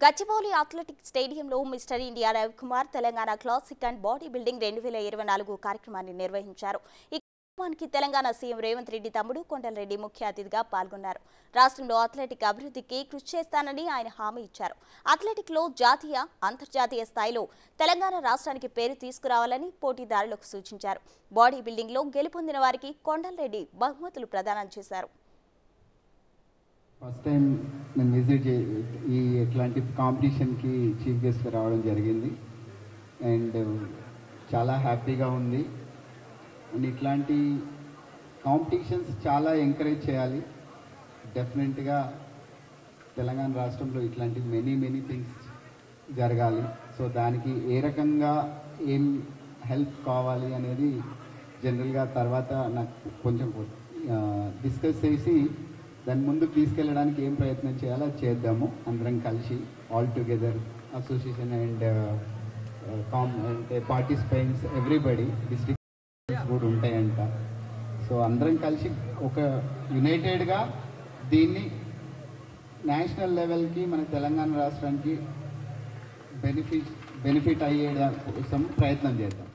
Gachibowli athletic స్టేడియంలో mister India Ravikumar Telangana classic and body building 2024 కార్యక్రమాన్ని నిర్వహించారు. ఈ కార్యక్రమానికి తెలంగాణ సీఎం రేవంత్ రెడ్డి తమ్ముడు కొండలరెడ్డి ముఖ్య అతిథిగా పాల్గొన్నారు. రాష్ట్రంలో అథ్లెటిక్ అభివృద్ధికి కృషి చేస్తానని ఆయన హామీ ఇచ్చారు. అథ్లెటిక్ లో జాతీయ, అంతర్జాతీయ స్థాయిలో తెలంగాణ రాష్ట్రానికి పేరు తీసుకురావాలని పోటీదారులకు సూచించారు. బాడీ బిల్డింగ్ లో గెలుపొందిన వారికి కొండలరెడ్డి బహుమతులు ప్రదానం చేశారు. ఫస్ట్ టైం నేను విజిట్ ఈ ఇట్లాంటి కాంపిటీషన్కి చీఫ్ గెస్ట్గా రావడం జరిగింది అండ్ చాలా హ్యాపీగా ఉంది. అండ్ ఇట్లాంటి కాంపిటీషన్స్ చాలా ఎంకరేజ్ చేయాలి. డెఫినెట్గా తెలంగాణ రాష్ట్రంలో ఇట్లాంటి మెనీ థింగ్స్ జరగాలి. సో దానికి ఏ రకంగా ఏం హెల్ప్ కావాలి అనేది జనరల్గా తర్వాత నాకు కొంచెం డిస్కస్ చేసి దాన్ని ముందుకు తీసుకెళ్ళడానికి ఏం ప్రయత్నం చేయాలో చేద్దాము. అందరం కలిసి all together association and participants everybody district కూడా ఉంటాయంట. సో అందరం కలిసి ఒక యునైటెడ్గా దీన్ని నేషనల్ లెవెల్కి మన తెలంగాణ రాష్ట్రానికి బెనిఫిట్ అయ్యే కోసం ప్రయత్నం చేద్దాం.